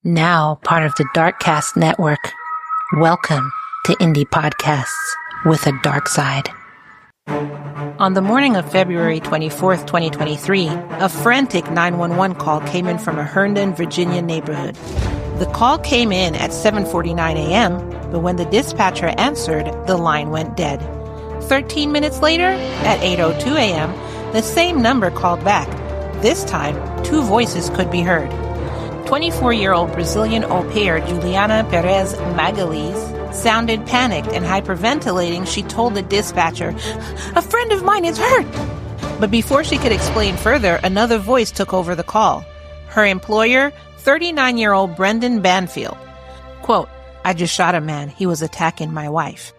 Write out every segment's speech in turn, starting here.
Now part of the Darkcast Network. Welcome to Indie Podcasts with a dark side. On the morning of February 24th, 2023, a frantic 911 call came in from a Herndon, Virginia neighborhood. The call came in at 7:49 a.m., but when the dispatcher answered, the line went dead. 13 minutes later, at 8:02 a.m., the same number called back. This time, two voices could be heard. 24-year-old Brazilian au pair Juliana Peres Magalhães sounded panicked and hyperventilating. She told the dispatcher, "A friend of mine is hurt." But before she could explain further, another voice took over the call. Her employer, 39-year-old Brendan Banfield. Quote, "I just shot a man. He was attacking my wife."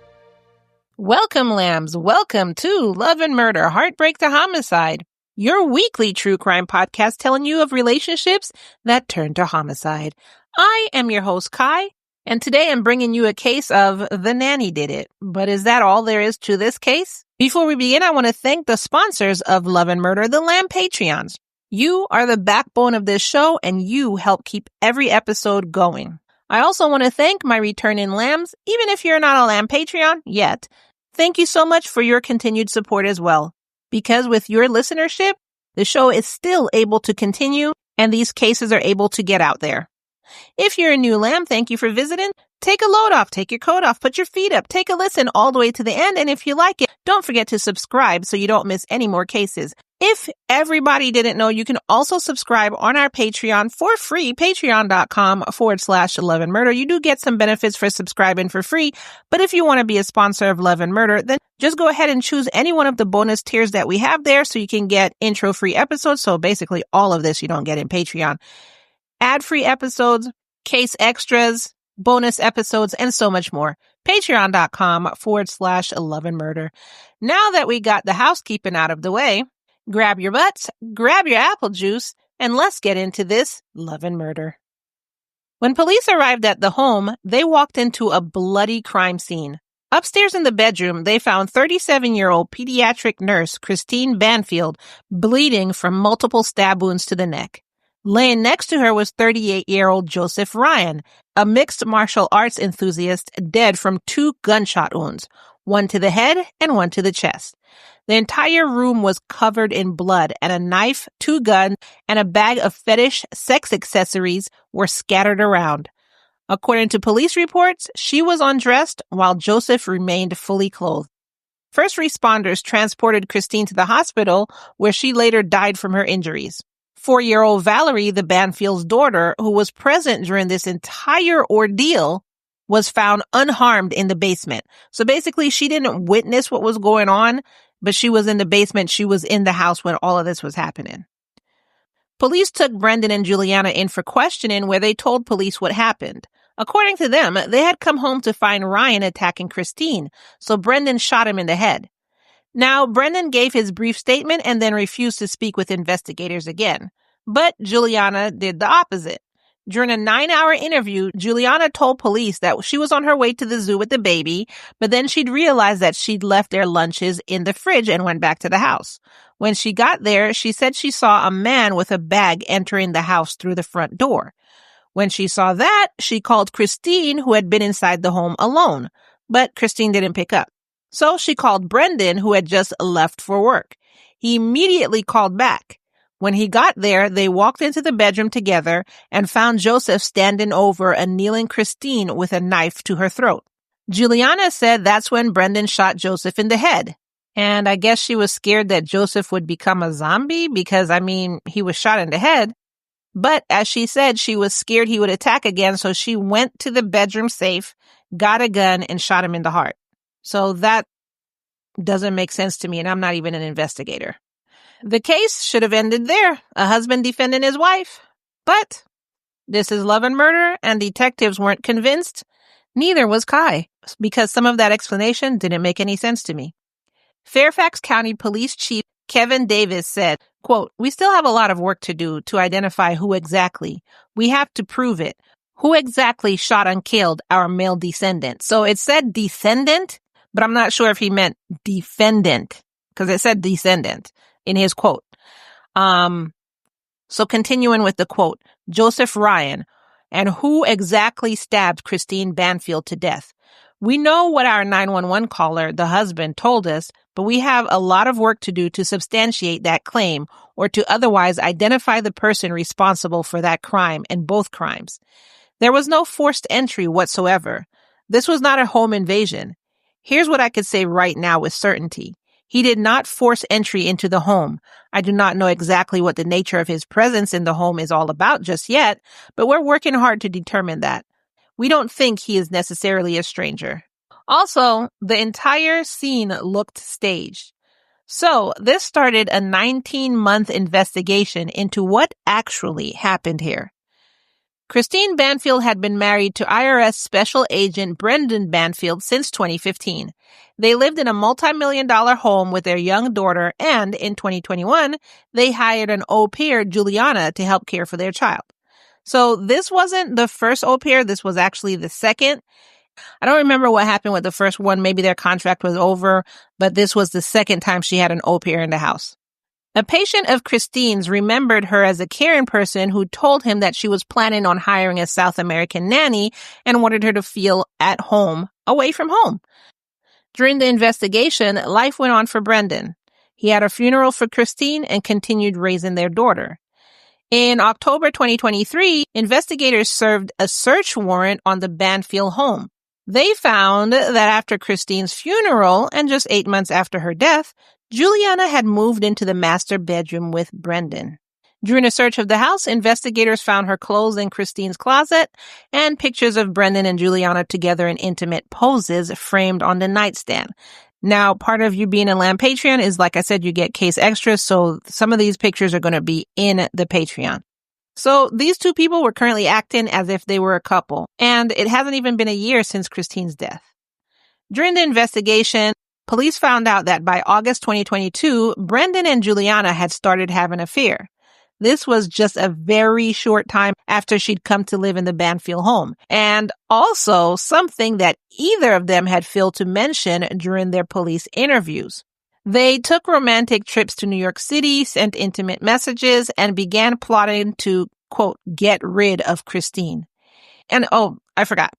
Welcome, lambs. Welcome to Love and Murder, Heartbreak to Homicide, your weekly true crime podcast telling you of relationships that turn to homicide. I am your host, Kai, and today I'm bringing you a case of The Nanny Did It. But is that all there is to this case? Before we begin, I want to thank the sponsors of Love and Murder, the Lamb Patreons. You are the backbone of this show, and you help keep every episode going. I also want to thank my returning lambs, even if you're not a Lamb Patreon yet. Thank you so much for your continued support as well. Because with your listenership, the show is still able to continue and these cases are able to get out there. If you're a new lamb, thank you for visiting. Take a load off, take your coat off, put your feet up, take a listen all the way to the end. And if you like it, don't forget to subscribe so you don't miss any more cases. If everybody didn't know, you can also subscribe on our Patreon for free, patreon.com/Love and Murder. You do get some benefits for subscribing for free. But if you want to be a sponsor of Love and Murder, then just go ahead and choose any one of the bonus tiers that we have there so you can get intro-free episodes. So basically all of this you don't get in Patreon. Ad-free episodes, case extras, bonus episodes, and so much more. Patreon.com/Love and Murder. Now that we got the housekeeping out of the way, grab your butts, grab your apple juice, and let's get into this Love and Murder. When police arrived at the home, they walked into a bloody crime scene. Upstairs in the bedroom, they found 37-year-old pediatric nurse Christine Banfield bleeding from multiple stab wounds to the neck. Laying next to her was 38-year-old Joseph Ryan, a mixed martial arts enthusiast, dead from 2 gunshot wounds, one to the head and one to the chest. The entire room was covered in blood, and a knife, 2 guns, and a bag of fetish sex accessories were scattered around. According to police reports, she was undressed while Joseph remained fully clothed. First responders transported Christine to the hospital, where she later died from her injuries. 4-year-old Valerie, the Banfield's daughter, who was present during this entire ordeal, was found unharmed in the basement. So basically, she didn't witness what was going on, but she was in the basement. She was in the house when all of this was happening. Police took Brendan and Juliana in for questioning, where they told police what happened. According to them, they had come home to find Ryan attacking Christine, so Brendan shot him in the head. Now, Brendan gave his brief statement and then refused to speak with investigators again. But Juliana did the opposite. During a 9-hour interview, Juliana told police that she was on her way to the zoo with the baby, but then she'd realized that she'd left their lunches in the fridge and went back to the house. When she got there, she said she saw a man with a bag entering the house through the front door. When she saw that, she called Christine, who had been inside the home alone, but Christine didn't pick up. So she called Brendan, who had just left for work. He immediately called back. When he got there, they walked into the bedroom together and found Joseph standing over a kneeling Christine with a knife to her throat. Juliana said that's when Brendan shot Joseph in the head. And I guess she was scared that Joseph would become a zombie because, he was shot in the head. But as she said, she was scared he would attack again, so she went to the bedroom safe, got a gun, and shot him in the heart. So that doesn't make sense to me, and I'm not even an investigator. The case should have ended there, a husband defending his wife. But this is Love and Murder, and detectives weren't convinced. Neither was Kai, because some of that explanation didn't make any sense to me. Fairfax County Police Chief Kevin Davis said, quote, "We still have a lot of work to do to identify who exactly. We have to prove it. Who exactly shot and killed our male descendant?" So it said descendant, but I'm not sure if he meant defendant, because it said descendant in his quote. So continuing with the quote, Joseph Ryan, and who exactly stabbed Christine Banfield to death. We know what our 911 caller, the husband, told us, but we have a lot of work to do to substantiate that claim or to otherwise identify the person responsible for that crime and both crimes. There was no forced entry whatsoever. This was not a home invasion. Here's what I could say right now with certainty. He did not force entry into the home. I do not know exactly what the nature of his presence in the home is all about just yet, but we're working hard to determine that. We don't think he is necessarily a stranger. Also, the entire scene looked staged. So, this started a 19-month investigation into what actually happened here. Christine Banfield had been married to IRS Special Agent Brendan Banfield since 2015. They lived in a multi-million-dollar home with their young daughter, and in 2021, they hired an au pair, Juliana, to help care for their child. So this wasn't the first au pair, this was actually the second. I don't remember what happened with the first one. Maybe their contract was over, but this was the second time she had an au pair in the house. A patient of Christine's remembered her as a caring person who told him that she was planning on hiring a South American nanny and wanted her to feel at home away from home. During the investigation, life went on for Brendan. He had a funeral for Christine and continued raising their daughter. In October 2023, investigators served a search warrant on the Banfield home. They found that after Christine's funeral and just 8 months after her death, Juliana had moved into the master bedroom with Brendan. During a search of the house, investigators found her clothes in Christine's closet and pictures of Brendan and Juliana together in intimate poses framed on the nightstand. Now, part of you being a Lamb Patreon is, like I said, you get case extras, so some of these pictures are going to be in the Patreon. So these two people were currently acting as if they were a couple, and it hasn't even been a year since Christine's death. During the investigation, police found out that by August 2022, Brendan and Juliana had started having an affair. This was just a very short time after she'd come to live in the Banfield home, and also something that either of them had failed to mention during their police interviews. They took romantic trips to New York City, sent intimate messages, and began plotting to, quote, get rid of Christine. And, oh, I forgot.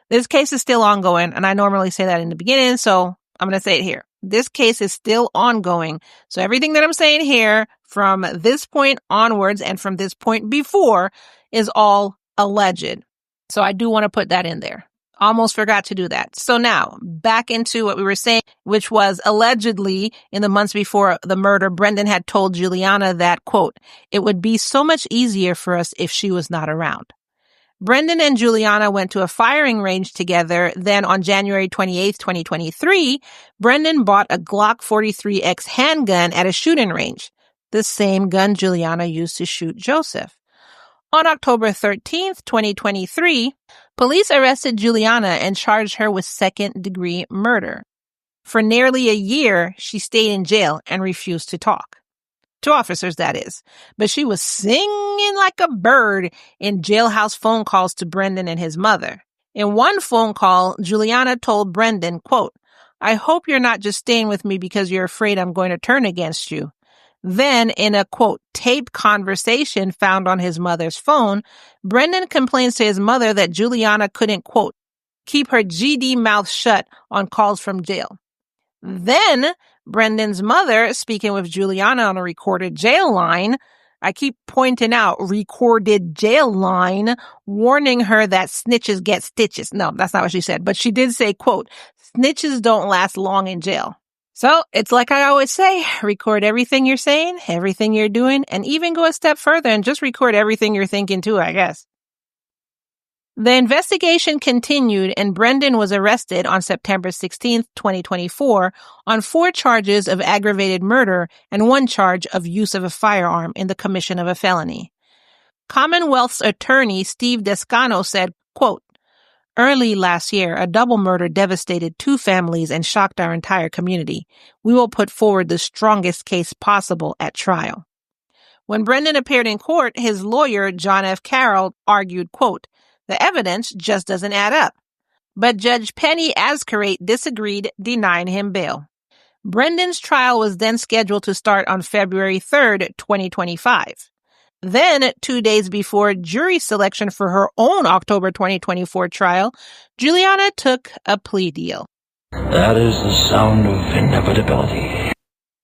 This case is still ongoing, and I normally say that in the beginning, so I'm going to say it here. This case is still ongoing. So everything that I'm saying here from this point onwards and from this point before is all alleged. So I do want to put that in there. Almost forgot to do that. So now back into what we were saying, which was allegedly in the months before the murder, Brendan had told Juliana that, quote, it would be so much easier for us if she was not around. Brendan and Juliana went to a firing range together. Then on January 28th, 2023, Brendan bought a Glock 43X handgun at a shooting range, the same gun Juliana used to shoot Joseph. On October 13th, 2023, police arrested Juliana and charged her with second-degree murder. For nearly a year, she stayed in jail and refused to talk. To officers, that is. But she was singing like a bird in jailhouse phone calls to Brendan and his mother. In one phone call, Juliana told Brendan, quote, I hope you're not just staying with me because you're afraid I'm going to turn against you. Then, in a, quote, taped conversation found on his mother's phone, Brendan complains to his mother that Juliana couldn't, quote, keep her GD mouth shut on calls from jail. Then, Brendan's mother, speaking with Juliana on a recorded jail line, I keep pointing out recorded jail line, warning her that snitches get stitches. No, that's not what she said, but she did say, quote, snitches don't last long in jail. So it's like I always say, record everything you're saying, everything you're doing, and even go a step further and just record everything you're thinking too, I guess. The investigation continued and Brendan was arrested on September 16, 2024 on 4 charges of aggravated murder and 1 charge of use of a firearm in the commission of a felony. Commonwealth's attorney Steve Descano said, quote, early last year, a double murder devastated 2 families and shocked our entire community. We will put forward the strongest case possible at trial. When Brendan appeared in court, his lawyer, John F. Carroll, argued, quote, the evidence just doesn't add up. But Judge Penny Ascarate disagreed, denying him bail. Brendan's trial was then scheduled to start on February 3rd, 2025. Then, 2 days before jury selection for her own October 2024 trial, Juliana took a plea deal. That is the sound of inevitability.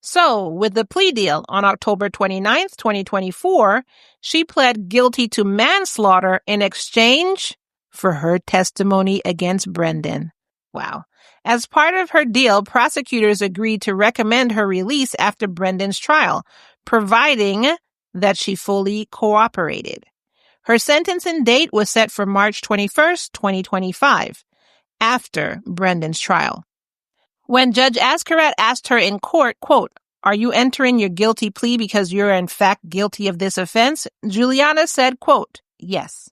So, with the plea deal on October 29th, 2024, she pled guilty to manslaughter in exchange for her testimony against Brendan. Wow. As part of her deal, prosecutors agreed to recommend her release after Brendan's trial, providing that she fully cooperated. Her sentencing date was set for March 21st, 2025, after Brendan's trial. When Judge Azkarat asked her in court, quote, "Are you entering your guilty plea because you're in fact guilty of this offense?" Juliana said, quote, "Yes."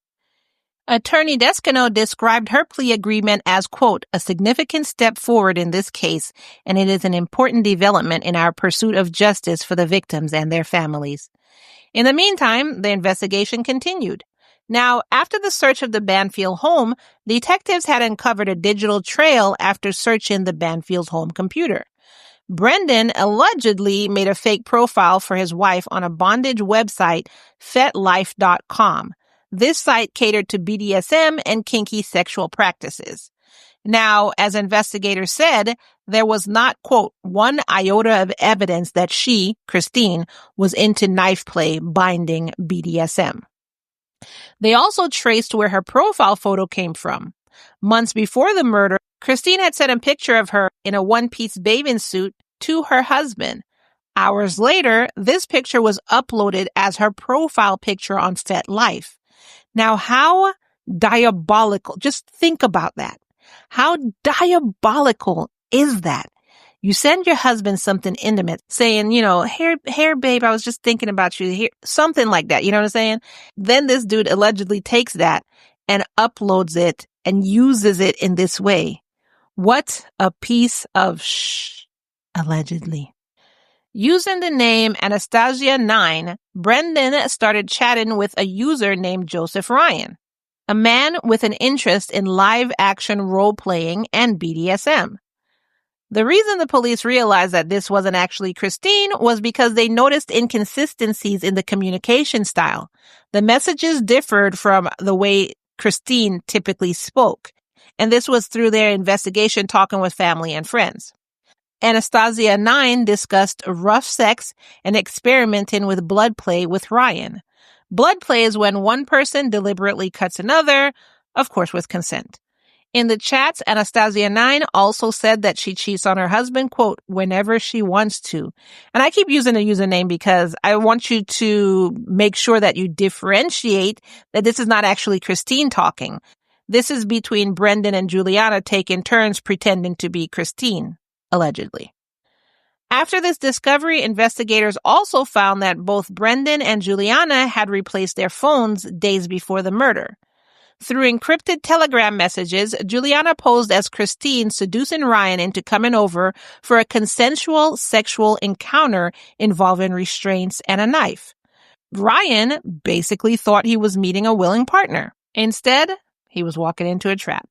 Attorney Descano described her plea agreement as, quote, "a significant step forward in this case, and it is an important development in our pursuit of justice for the victims and their families." In the meantime, the investigation continued. Now, after the search of the Banfield home, detectives had uncovered a digital trail after searching the Banfield's home computer. Brendan allegedly made a fake profile for his wife on a bondage website, fetlife.com. This site catered to BDSM and kinky sexual practices. Now, as investigators said, there was not, quote, one iota of evidence that she, Christine, was into knife play, binding, BDSM. They also traced where her profile photo came from. Months before the murder, Christine had sent a picture of her in a one-piece bathing suit to her husband. Hours later, this picture was uploaded as her profile picture on FetLife. Now, how diabolical, just think about that. How diabolical is that? You send your husband something intimate saying, here, babe, I was just thinking about you, here, something like that. You know what I'm saying? Then this dude allegedly takes that and uploads it and uses it in this way. What a piece of allegedly. Using the name Anastasia9, Brendan started chatting with a user named Joseph Ryan, a man with an interest in live-action role-playing and BDSM. The reason the police realized that this wasn't actually Christine was because they noticed inconsistencies in the communication style. The messages differed from the way Christine typically spoke, and this was through their investigation talking with family and friends. Anastasia9 discussed rough sex and experimenting with blood play with Ryan. Blood play is when one person deliberately cuts another, of course with consent. In the chats, Anastasia9 also said that she cheats on her husband, quote, whenever she wants to. And I keep using a username because I want you to make sure that you differentiate that this is not actually Christine talking. This is between Brendan and Juliana taking turns pretending to be Christine, allegedly. After this discovery, investigators also found that both Brendan and Juliana had replaced their phones days before the murder. Through encrypted telegram messages, Juliana posed as Christine, seducing Ryan into coming over for a consensual sexual encounter involving restraints and a knife. Ryan basically thought he was meeting a willing partner. Instead, he was walking into a trap.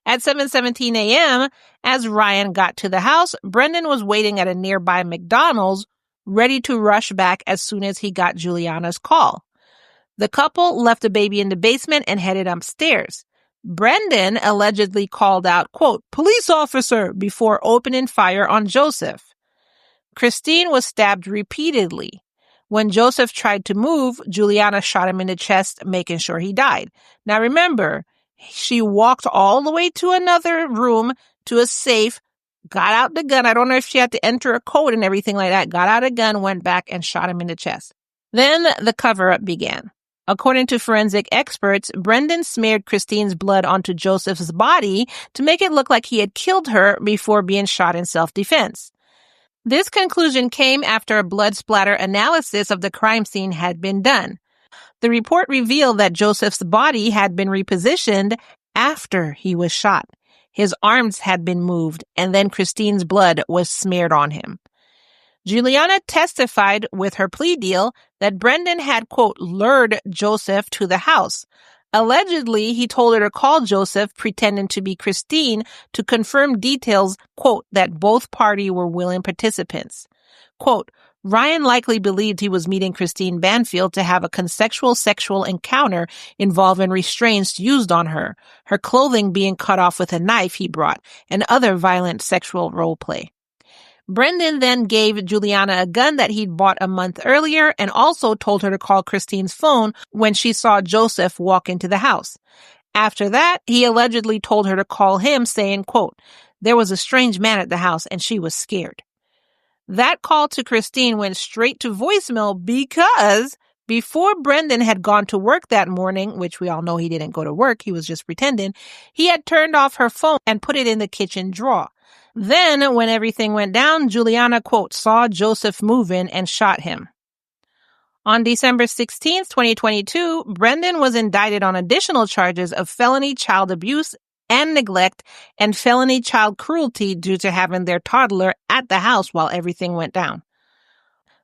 At 7:17 a.m., as Ryan got to the house, Brendan was waiting at a nearby McDonald's, ready to rush back as soon as he got Juliana's call. The couple left the baby in the basement and headed upstairs. Brendan allegedly called out, quote, police officer, before opening fire on Joseph. Christine was stabbed repeatedly. When Joseph tried to move, Juliana shot him in the chest, making sure he died. Now remember, she walked all the way to another room, to a safe, got out the gun. I don't know if she had to enter a code and everything like that. Got out a gun, went back and shot him in the chest. Then the cover-up began. According to forensic experts, Brendan smeared Christine's blood onto Joseph's body to make it look like he had killed her before being shot in self-defense. This conclusion came after a blood splatter analysis of the crime scene had been done. The report revealed that Joseph's body had been repositioned after he was shot. His arms had been moved, and then Christine's blood was smeared on him. Juliana testified with her plea deal that Brendan had, quote, lured Joseph to the house. Allegedly, he told her to call Joseph, pretending to be Christine, to confirm details, quote, that both parties were willing participants. Quote, Ryan likely believed he was meeting Christine Banfield to have a consensual sexual encounter involving restraints used on her clothing being cut off with a knife he brought, and other violent sexual role play. Brendan then gave Juliana a gun that he'd bought a month earlier and also told her to call Christine's phone when she saw Joseph walk into the house. After that, he allegedly told her to call him, saying, quote, "There was a strange man at the house and she was scared." That call to Christine went straight to voicemail because before Brendan had gone to work that morning, which we all know he didn't go to work, he was just pretending, he had turned off her phone and put it in the kitchen drawer. Then, when everything went down, Juliana, quote, "saw Joseph move in and shot him." On December 16th, 2022, Brendan was indicted on additional charges of felony child abuse and neglect and felony child cruelty due to having their toddler at the house while everything went down.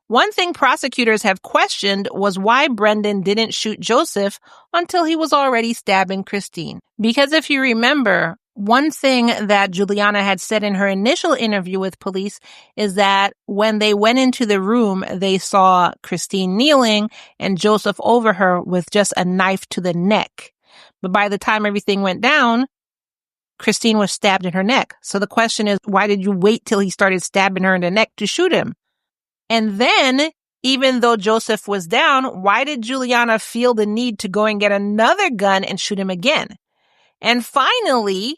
One thing prosecutors have questioned was why Brendan didn't shoot Joseph until he was already stabbing Christine. Because if you remember, one thing that Juliana had said in her initial interview with police is that when they went into the room, they saw Christine kneeling and Joseph over her with just a knife to the neck. But by the time everything went down, Christine was stabbed in her neck. So the question is, why did you wait till he started stabbing her in the neck to shoot him? And then, even though Joseph was down, why did Juliana feel the need to go and get another gun and shoot him again? And finally,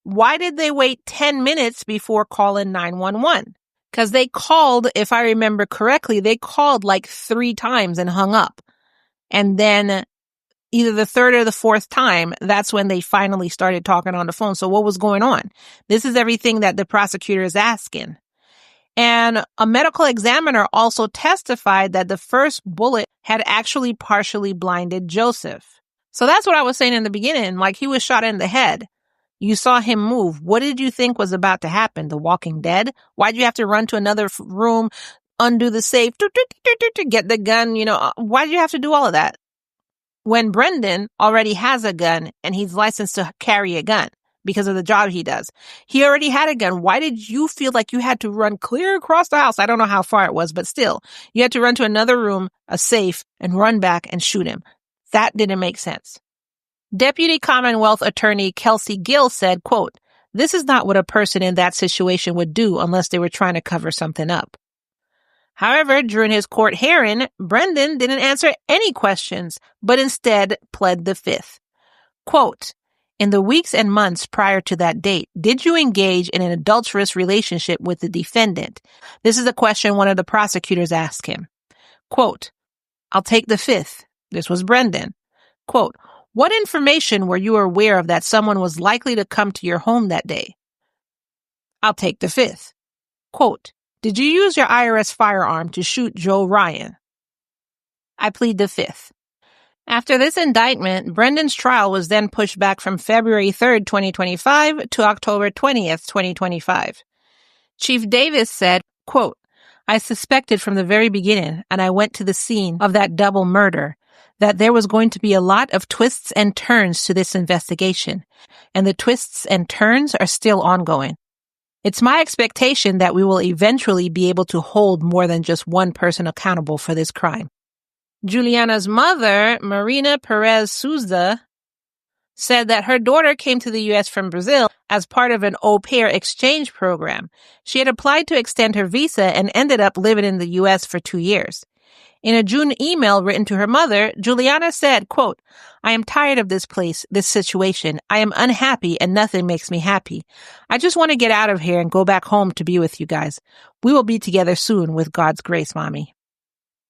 why did they wait 10 minutes before calling 911? Because they called, if I remember correctly, they called like 3 times and hung up. And then either the third or the fourth time, that's when they finally started talking on the phone. So what was going on? This is everything that the prosecutor is asking. And a medical examiner also testified that the first bullet had actually partially blinded Joseph. So that's what I was saying in the beginning, like he was shot in the head. You saw him move. What did you think was about to happen? The Walking Dead? Why'd you have to run to another room, undo the safe, to get the gun? Why'd you have to do all of that? When Brendan already has a gun and he's licensed to carry a gun because of the job he does. He already had a gun. Why did you feel like you had to run clear across the house? I don't know how far it was, but still, you had to run to another room, a safe, and run back and shoot him. That didn't make sense. Deputy Commonwealth Attorney Kelsey Gill said, quote, "This is not what a person in that situation would do unless they were trying to cover something up." However, during his court hearing, Brendan didn't answer any questions, but instead pled the fifth. Quote, "In the weeks and months prior to that date, did you engage in an adulterous relationship with the defendant?" This is a question one of the prosecutors asked him. Quote, "I'll take the fifth." This was Brendan. Quote, "What information were you aware of that someone was likely to come to your home that day?" I'll take the fifth. Quote, "Did you use your IRS firearm to shoot Joe Ryan?" I plead the fifth. After this indictment, Brendan's trial was then pushed back from February 3rd, 2025 to October 20th, 2025. Chief Davis said, quote, "I suspected from the very beginning, and I went to the scene of that double murder, that there was going to be a lot of twists and turns to this investigation, and the twists and turns are still ongoing. It's my expectation that we will eventually be able to hold more than just one person accountable for this crime." Juliana's mother, Marina Perez Souza, said that her daughter came to the U.S. from Brazil as part of an au pair exchange program. She had applied to extend her visa and ended up living in the U.S. for 2 years. In a June email written to her mother, Juliana said, quote, "I am tired of this place, this situation. I am unhappy and nothing makes me happy. I just want to get out of here and go back home to be with you guys. We will be together soon with God's grace, Mommy."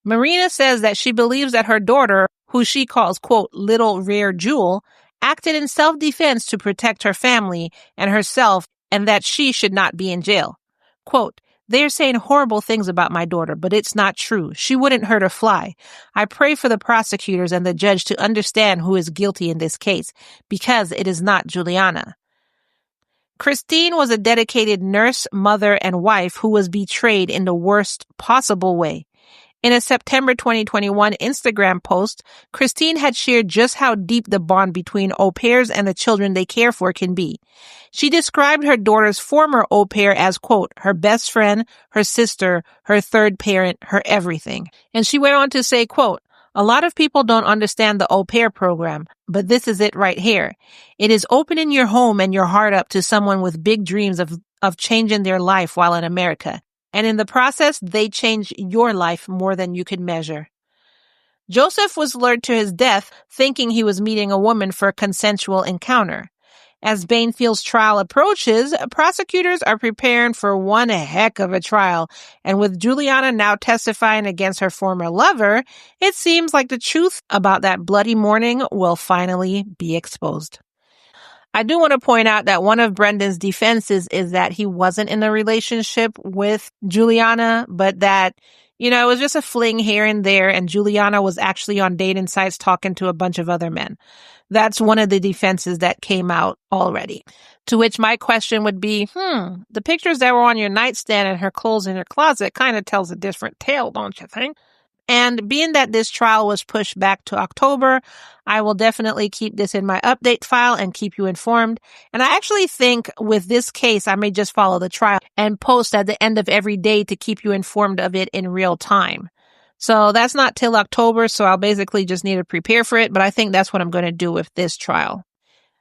Marina says that she believes that her daughter, who she calls, quote, "little rare jewel," acted in self-defense to protect her family and herself, and that she should not be in jail. Quote, "They're saying horrible things about my daughter, but it's not true. She wouldn't hurt a fly. I pray for the prosecutors and the judge to understand who is guilty in this case, because it is not Juliana." Christine was a dedicated nurse, mother, and wife who was betrayed in the worst possible way. In a September 2021 Instagram post, Christine had shared just how deep the bond between au pairs and the children they care for can be. She described her daughter's former au pair as, quote, her best friend, her sister, her third parent, her everything. And she went on to say, quote, a lot of people don't understand the au pair program, but this is it right here. It is opening your home and your heart up to someone with big dreams of changing their life while in America. And in the process, they change your life more than you could measure. Joseph was lured to his death thinking he was meeting a woman for a consensual encounter. As Banfield's trial approaches, prosecutors are preparing for one heck of a trial, and with Juliana now testifying against her former lover, it seems like the truth about that bloody morning will finally be exposed. I do want to point out that one of Brendan's defenses is that he wasn't in a relationship with Juliana, but that, it was just a fling here and there, and Juliana was actually on dating sites talking to a bunch of other men. That's one of the defenses that came out already. To which my question would be, the pictures that were on your nightstand and her clothes in your closet kind of tells a different tale, don't you think? And being that this trial was pushed back to October, I will definitely keep this in my update file and keep you informed. And I actually think with this case, I may just follow the trial and post at the end of every day to keep you informed of it in real time. So that's not till October, so I'll basically just need to prepare for it. But I think that's what I'm going to do with this trial.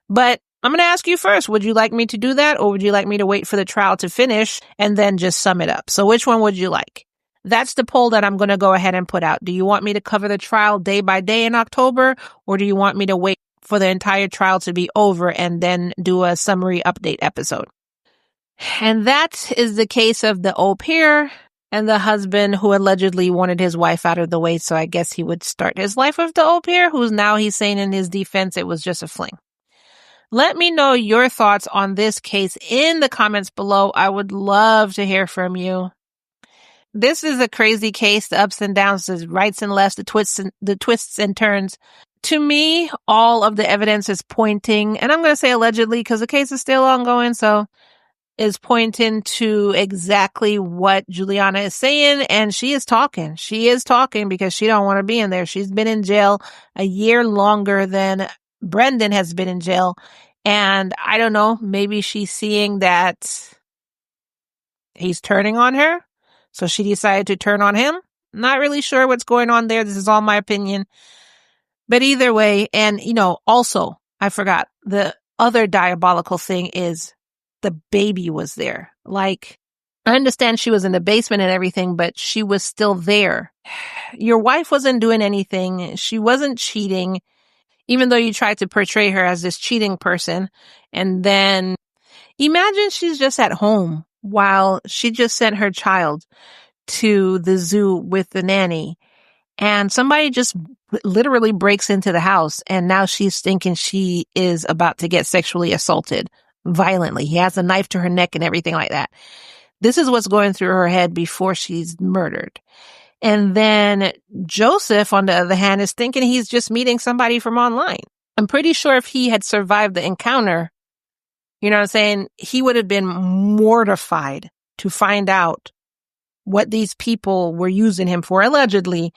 But I'm going to ask you first, would you like me to do that, or would you like me to wait for the trial to finish and then just sum it up? So which one would you like? That's the poll that I'm going to go ahead and put out. Do you want me to cover the trial day by day in October, or do you want me to wait for the entire trial to be over and then do a summary update episode? And that is the case of the au pair and the husband who allegedly wanted his wife out of the way, so I guess he would start his life with the au pair, who's now he's saying in his defense it was just a fling. Let me know your thoughts on this case in the comments below. I would love to hear from you. This is a crazy case, the ups and downs, the rights and lefts, the twists and turns. To me, all of the evidence is pointing, and I'm going to say allegedly because the case is still ongoing, so is pointing to exactly what Juliana is saying, and she is talking. She is talking because she don't want to be in there. She's been in jail a year longer than Brendan has been in jail, and I don't know, maybe she's seeing that he's turning on her. So she decided to turn on him. Not really sure what's going on there. This is all my opinion. But either way, and also, I forgot, the other diabolical thing is the baby was there. Like, I understand she was in the basement and everything, but she was still there. Your wife wasn't doing anything. She wasn't cheating, even though you tried to portray her as this cheating person. And then imagine she's just at home while she just sent her child to the zoo with the nanny, and somebody just literally breaks into the house, and now she's thinking she is about to get sexually assaulted violently. He has a knife to her neck and everything like that. This is what's going through her head before she's murdered. And then Joseph, on the other hand, is thinking he's just meeting somebody from online. I'm pretty sure if he had survived the encounter, you know what I'm saying, he would have been mortified to find out what these people were using him for, allegedly,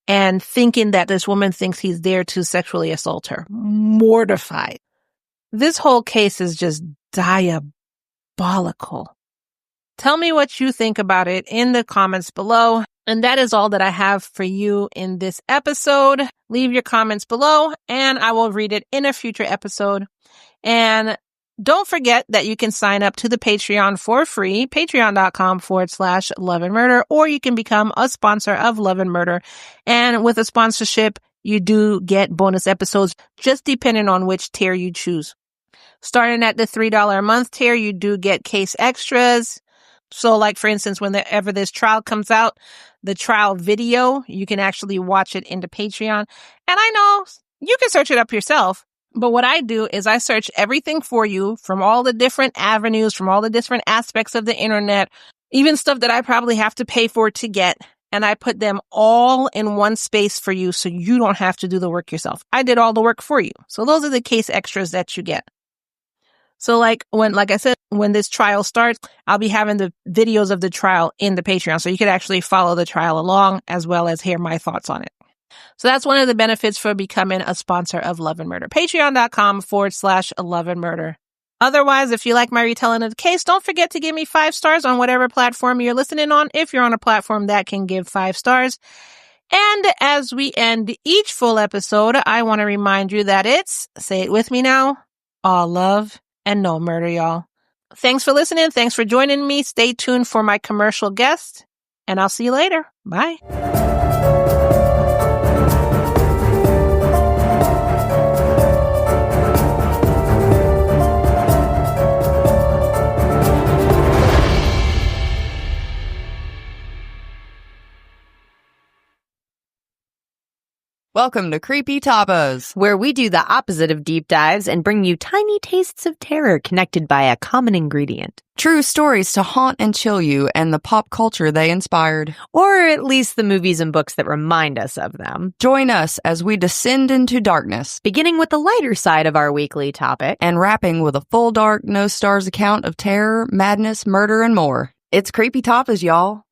and thinking that this woman thinks he's there to sexually assault her. Mortified. This whole case is just diabolical. Tell me what you think about it in the comments below. And that is all that I have for you in this episode. Leave your comments below and I will read it in a future episode. And don't forget that you can sign up to the Patreon for free, patreon.com/Love and Murder, or you can become a sponsor of Love and Murder. And with a sponsorship, you do get bonus episodes, just depending on which tier you choose. Starting at the $3 a month tier, you do get case extras. So like, for instance, whenever this trial comes out, the trial video, you can actually watch it in the Patreon. And I know you can search it up yourself. But what I do is I search everything for you from all the different avenues, from all the different aspects of the internet, even stuff that I probably have to pay for to get. And I put them all in one space for you so you don't have to do the work yourself. I did all the work for you. So those are the case extras that you get. So like I said, when this trial starts, I'll be having the videos of the trial in the Patreon. So you could actually follow the trial along as well as hear my thoughts on it. So that's one of the benefits for becoming a sponsor of Love and Murder. Patreon.com/Love and Murder. Otherwise, if you like my retelling of the case, don't forget to give me 5 stars on whatever platform you're listening on, if you're on a platform that can give 5 stars. And as we end each full episode, I want to remind you that it's, say it with me now, all love and no murder, y'all. Thanks for listening. Thanks for joining me. Stay tuned for my commercial guest, and I'll see you later. Bye. Welcome to Creepy Tapas, where we do the opposite of deep dives and bring you tiny tastes of terror connected by a common ingredient. True stories to haunt and chill you and the pop culture they inspired. Or at least the movies and books that remind us of them. Join us as we descend into darkness, beginning with the lighter side of our weekly topic, and wrapping with a full dark, no stars account of terror, madness, murder, and more. It's Creepy Tapas, y'all.